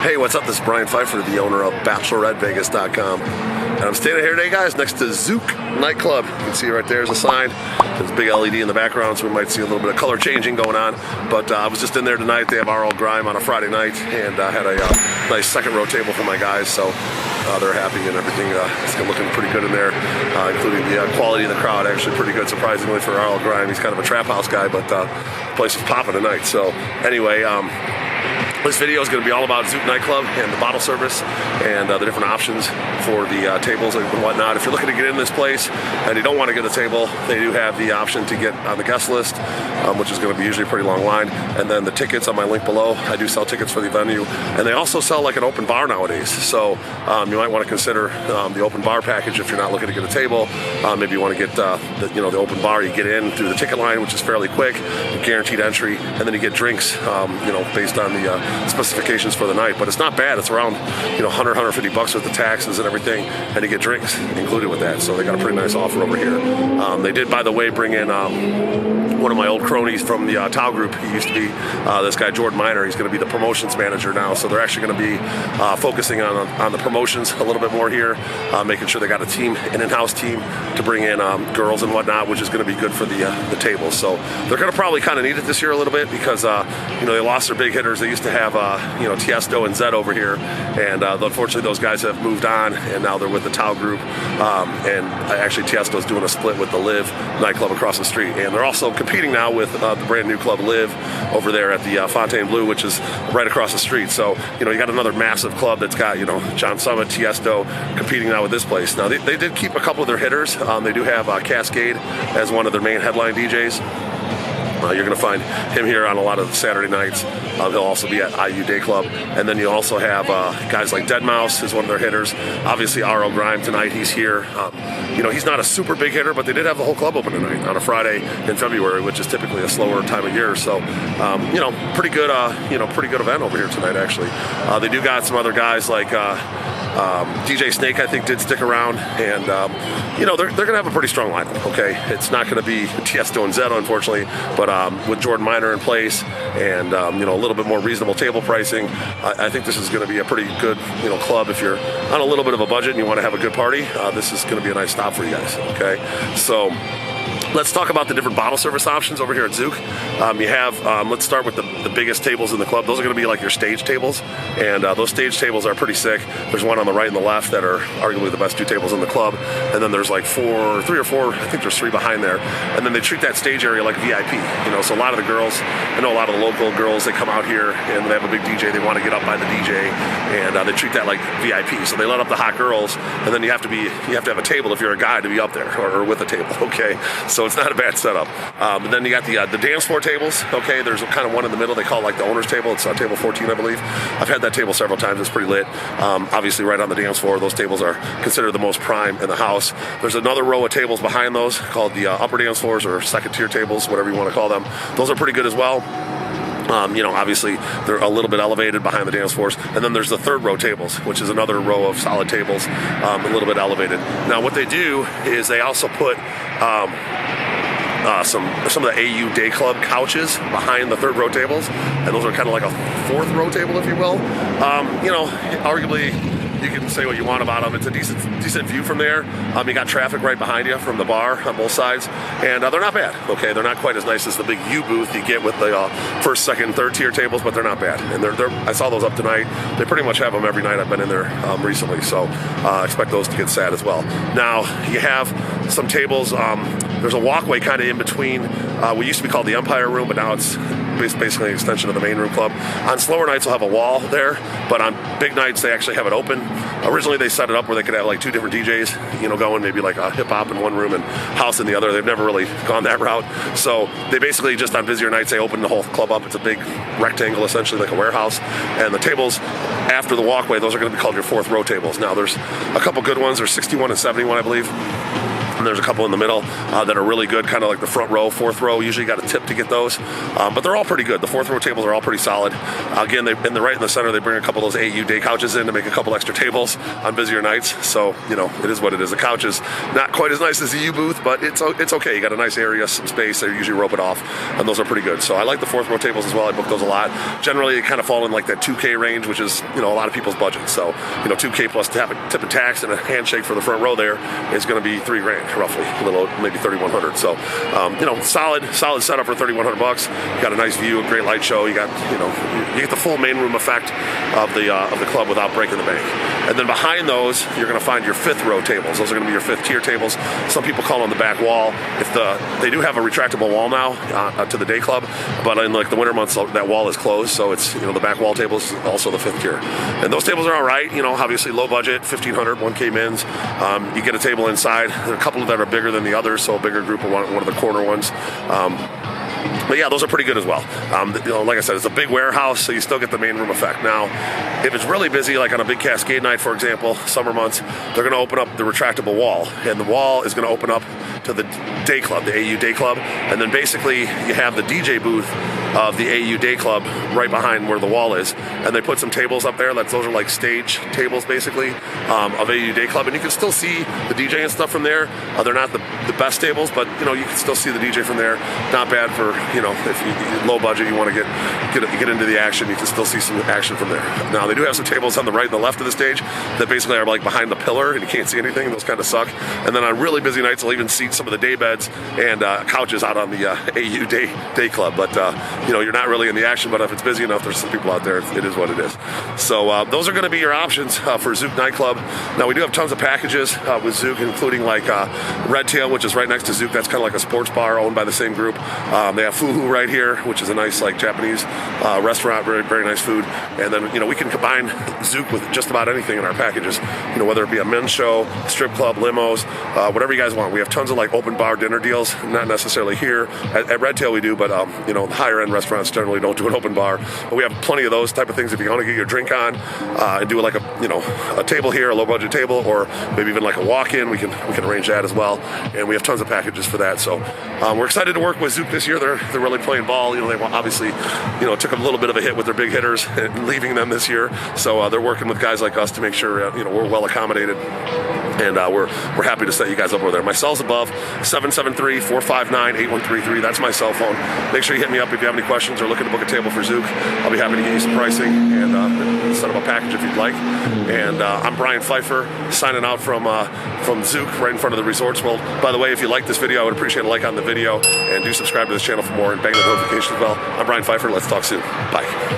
Hey, what's up? This is Brian Pfeiffer, the owner of BacheloretteVegas.com. And I'm standing here today, guys, next to Zouk nightclub. You can see right there's a sign. There's a big LED in the background, so we might see a little bit of color changing going on. But I was just in there tonight. They have RL Grime on a Friday night, and I had a nice second row table for my guys, so they're happy and everything. It's looking pretty good in there, including the quality of the crowd. Actually pretty good, surprisingly, for RL Grime. He's kind of a trap house guy, but the place is popping tonight. So anyway, this video is going to be all about Zouk nightclub and the bottle service and the different options for the tables and whatnot. If you're looking to get in this place and you don't want to get a table, they do have the option to get on the guest list, which is going to be usually a pretty long line. And then the tickets on my link below, I do sell tickets for the venue. And they also sell like an open bar nowadays. So you might want to consider the open bar package if you're not looking to get a table. Maybe you want to get the open bar. You get in through the ticket line, which is fairly quick, guaranteed entry, and then you get drinks, based on the specifications for the night. But it's not bad. It's around 100, 150 bucks with the taxes and everything, and you get drinks included with that. So they got a pretty nice offer over here. They did, by the way, bring in one of my old cronies from the Tau group. He used to be this guy Jordan Miner. He's going to be the promotions manager now. So they're actually going to be focusing on the promotions a little bit more here, making sure they got a team, an in-house team to bring in girls and whatnot, which is going to be good for the tables. So they're going to probably kind of need it this year a little bit because they lost their big hitters. They used to have Tiesto and Zed over here, and unfortunately those guys have moved on, and now they're with the Tau group. And actually Tiesto's doing a split with the Live nightclub across the street, and they're also competing now with the brand new club Live over there at the Fontainebleau, which is right across the street. So you got another massive club that's got John Summit, Tiesto competing now with this place. Now they did keep a couple of their hitters. They do have Kaskade as one of their main headline DJs. You're going to find him here on a lot of Saturday nights. He'll also be at IU Day Club. And then you also have guys like Deadmau5 is one of their hitters. Obviously, RL Grime tonight, he's here. He's not a super big hitter, but they did have the whole club open tonight on a Friday in February, which is typically a slower time of year. So, pretty good event over here tonight, actually. They do got some other guys like DJ Snake, I think, did stick around, and they're going to have a pretty strong lineup. Okay, it's not going to be Tiesto and Zed, unfortunately, but with Jordan Miner in place and a little bit more reasonable table pricing, I think this is going to be a pretty good club if you're on a little bit of a budget and you want to have a good party. This is going to be a nice stop for you guys. Okay, so let's talk about the different bottle service options over here at Zouk. You have, let's start with the biggest tables in the club. Those are going to be like your stage tables, and those stage tables are pretty sick. There's one on the right and the left that are arguably the best two tables in the club, and then there's like three or four, I think there's three behind there, and then they treat that stage area like VIP. So a lot of the girls, I know a lot of the local girls, they come out here and they have a big DJ, they want to get up by the DJ, and they treat that like VIP. So they let up the hot girls, and then you have to have a table if you're a guy to be up there or with a table. Okay, so it's not a bad setup. And then you got the dance floor tables. Okay, there's kind of one in the middle. They call it like the owner's table. It's table 14, I believe. I've had that table several times. It's pretty lit. Obviously, right on the dance floor. Those tables are considered the most prime in the house. There's another row of tables behind those called the upper dance floors or second tier tables, whatever you want to call them. Those are pretty good as well. Obviously they're a little bit elevated behind the dance floors, and then there's the third row tables, which is another row of solid tables, a little bit elevated. Now what they do is they also put some of the AU Day Club couches behind the third row tables, and those are kind of like a fourth row table, if you will. Arguably you can say what you want about them. It's a decent view from there. You got traffic right behind you from the bar on both sides, and they're not bad. Okay, they're not quite as nice as the big U booth you get with the first, second, third tier tables, but they're not bad. And I saw those up tonight. They pretty much have them every night I've been in there recently, so expect those to get sad as well. Now you have some tables. There's a walkway kind of in between. We used to be called the Empire Room, but now it's basically an extension of the main room club. On slower nights, they'll have a wall there, but on big nights, they actually have it open. Originally, they set it up where they could have like two different DJs, going, maybe like a hip hop in one room and house in the other. They've never really gone that route. So they basically just on busier nights, they open the whole club up. It's a big rectangle, essentially like a warehouse. And the tables after the walkway, those are going to be called your fourth row tables. Now, there's a couple good ones. There's 61 and 71, I believe. And there's a couple in the middle that are really good, kind of like the front row, fourth row. Usually you got a tip to get those, but they're all pretty good. The fourth row tables are all pretty solid. Again, right in the center, they bring a couple of those AU day couches in to make a couple extra tables on busier nights. So, you know, it is what it is. The couch is not quite as nice as the U booth, but it's okay. You got a nice area, some space. They usually rope it off, and those are pretty good. So I like the fourth row tables as well. I book those a lot. Generally, they kind of fall in like that 2K range, which is, you know, a lot of people's budget. So, you know, 2K plus tip and tax and a handshake for the front row there is going to be $3,000 roughly, a little, maybe $3,100. So, you know, solid setup for $3,100. You got a nice view, a great light show. You got, you know, you get the full main room effect of the club without breaking the bank. And then behind those, you're going to find your fifth row tables. Those are going to be your fifth tier tables. Some people call them the back wall. They do have a retractable wall now to the day club, but in like the winter months, that wall is closed. So it's, you know, the back wall tables also the fifth tier. And those tables are all right. You know, obviously low budget, $1,500, 1K mins. You get a table inside. There are a couple that are bigger than the others, so a bigger group of one of the corner ones. But yeah, those are pretty good as well. You know, like I said, it's a big warehouse, so you still get the main room effect. Now, if it's really busy, like on a big Kaskade night, for example, summer months, they're going to open up the retractable wall, and the wall is going to open up to the day club, the AU day club, and then basically you have the DJ booth of the AU day club right behind where the wall is, and they put some tables up there. Those are like stage tables basically of AU day club, and you can still see the DJ and stuff from there. They're not the best tables, but you know, you can still see the DJ from there. Not bad for, you know, if you low budget, you want to get into the action, you can still see some action from there. Now they do have some tables on the right and the left of the stage that basically are like behind the pillar and you can't see anything. Those kind of suck. And then on really busy nights, they'll even seat some of the day beds and couches out on the AU day club. But you know, you're not really in the action, but if it's busy enough, there's some people out there, it is what it is. So those are going to be your options for Zouk nightclub. Now we do have tons of packages with Zouk, including like Red Tail, which is right next to Zouk. That's kind of like a sports bar owned by the same group. They have Fuhu right here, which is a nice like Japanese restaurant, very, very nice food. And then, you know, we can combine Zouk with just about anything in our packages, you know, whether it be a men's show, strip club, limos, whatever you guys want. We have tons of like open bar dinner deals, not necessarily here. At Red Tail we do, but you know, higher end restaurants generally don't do an open bar. But we have plenty of those type of things if you want to get your drink on and do like a table here, a low budget table, or maybe even like a walk-in. We can arrange that as well. And we have tons of packages for that. So we're excited to work with Zouk this year. They're really playing ball. You know, they obviously, you know, took a little bit of a hit with their big hitters and leaving them this year. So they're working with guys like us to make sure you know, we're well accommodated. And we're happy to set you guys up over there. My cell's above, 773-459-8133. That's my cell phone. Make sure you hit me up if you have any questions or looking to book a table for Zouk. I'll be happy to get you some pricing and set up a package if you'd like. And I'm Brian Pfeiffer, signing out from Zouk, right in front of the Resorts World. By the way, if you like this video, I would appreciate a like on the video, and do subscribe to this channel for more and bang the notification bell. I'm Brian Pfeiffer. Let's talk soon. Bye.